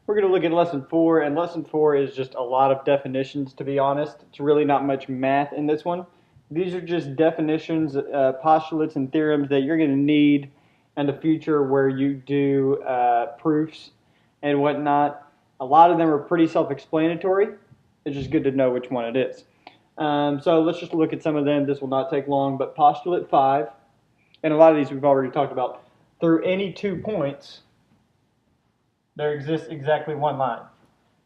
We're going to look at lesson 4, and lesson 4 is just a lot of definitions, to be honest. It's really not much math in this one. These are just definitions, postulates, and theorems that you're going to need in the future where you do proofs and whatnot. A lot of them are pretty self-explanatory. It's just good to know which one it is. So let's just look at some of them. This will not take long, but postulate 5, and a lot of these we've already talked about. Through any 2 points, there exists exactly one line.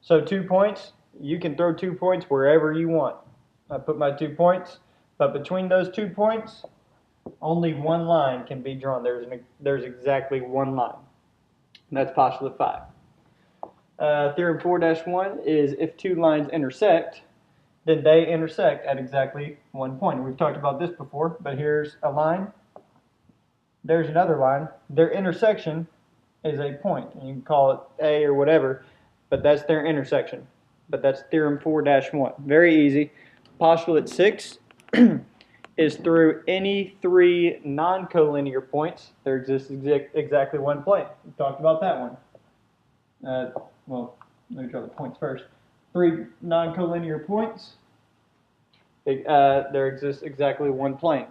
So 2 points, you can throw 2 points wherever you want. I put my 2 points, but between those 2 points, only one line can be drawn. There's exactly one line. And that's postulate 5. Theorem 4-1 is if 2 lines intersect, then they intersect at exactly 1 point. We've talked about this before, but here's a line. There's another line. Their intersection is a point, and you can call it A or whatever, but that's their intersection. But that's theorem 4-1. Very easy. Postulate 6 is through any 3 non-collinear points, there exists exactly one plane. We talked about that one. Well, let me draw the points first. 3 non-collinear points, there exists exactly one plane.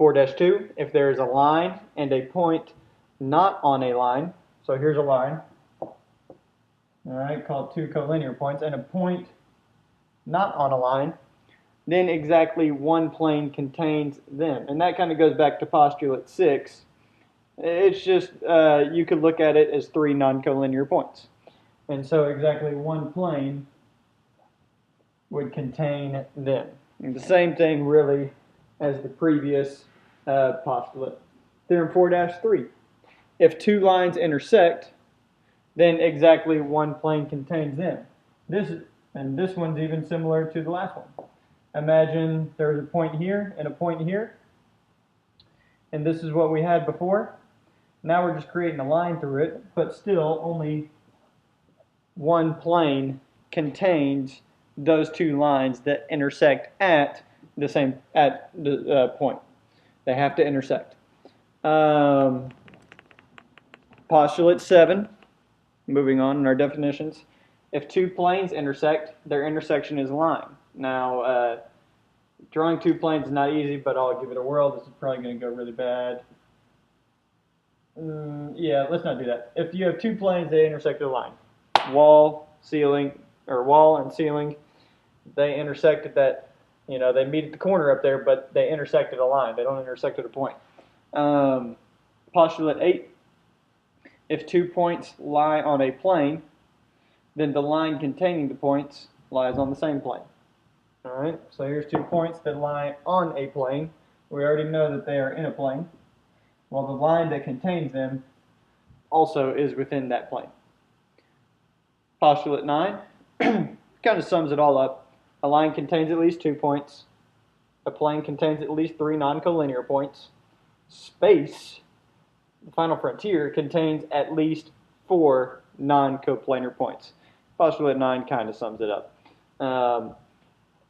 4-2, if there is a line and a point not on a line, so here's a line, all right, called 2 collinear points, and a point not on a line, then exactly one plane contains them. And that kind of goes back to postulate 6. It's just, you could look at it as 3 non-collinear points. And so exactly one plane would contain them. And the same thing really as the previous postulate. Theorem 4-3. If 2 lines intersect, then exactly one plane contains them. This one's even similar to the last one. Imagine there's a point here and a point here, and this is what we had before. Now we're just creating a line through it, but still only one plane contains those 2 lines that intersect at the point. They have to intersect. Postulate 7, moving on in our definitions. If 2 planes intersect, their intersection is a line. Now, drawing 2 planes is not easy, but I'll give it a whirl. This is probably going to go really bad. Yeah, let's not do that. If you have 2 planes, they intersect a line. Wall, ceiling, or wall and ceiling, they intersect at that, they meet at the corner up there, but they intersect at a line. They don't intersect at a point. Postulate 8. If 2 points lie on a plane, then the line containing the points lies on the same plane. All right, so here's 2 points that lie on a plane. We already know that they are in a plane. Well, the line that contains them also is within that plane. Postulate 9 kind of sums it all up. A line contains at least 2 points. A plane contains at least 3 non-collinear points. Space, the final frontier, contains at least 4 non-coplanar points. Postulate 9 kind of sums it up.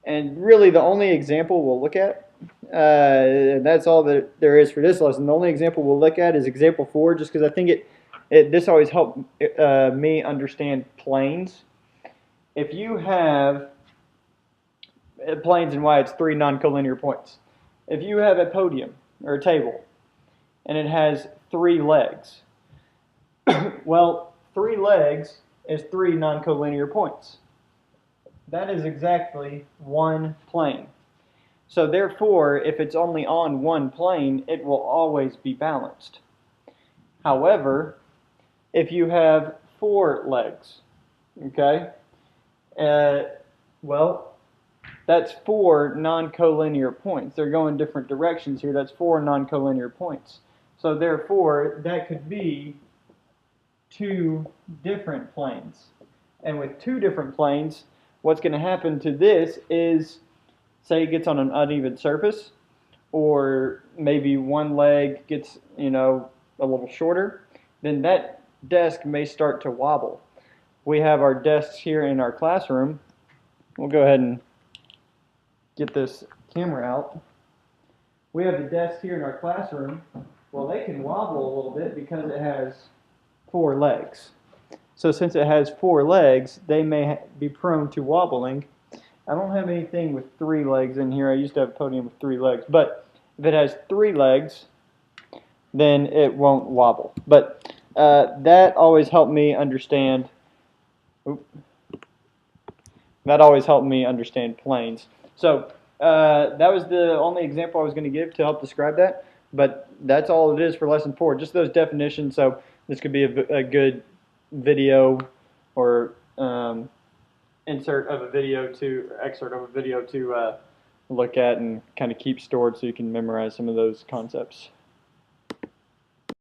And really the only example we'll look at, and that's all that there is for this lesson, the only example we'll look at is example 4, just because I think this always helped me understand planes. If you have planes and why it's 3 non-collinear points. If you have a podium or a table and it has 3 legs, well, 3 legs is 3 non-collinear points. That is exactly one plane. So therefore, if it's only on one plane, it will always be balanced. However, if you have 4 legs, okay, well, that's 4 non-collinear points. They're going different directions here. That's 4 non-collinear points. So therefore, that could be 2 different planes. And with 2 different planes, what's going to happen to this is, say it gets on an uneven surface, or maybe one leg gets, a little shorter, then that desk may start to wobble. We have our desks here in our classroom. We'll go ahead and get this camera out. We have the desks here in our classroom. Well, they can wobble a little bit because it has 4 legs. So since it has 4 legs, they may be prone to wobbling. I don't have anything with 3 legs in here. I used to have a podium with 3 legs. But if it has 3 legs, then it won't wobble. But that always helped me understand. Oop, that always helped me understand planes. So that was the only example I was going to give to help describe that. But that's all it is for lesson 4. Just those definitions. So this could be a good video or excerpt of a video to look at and kind of keep stored so you can memorize some of those concepts.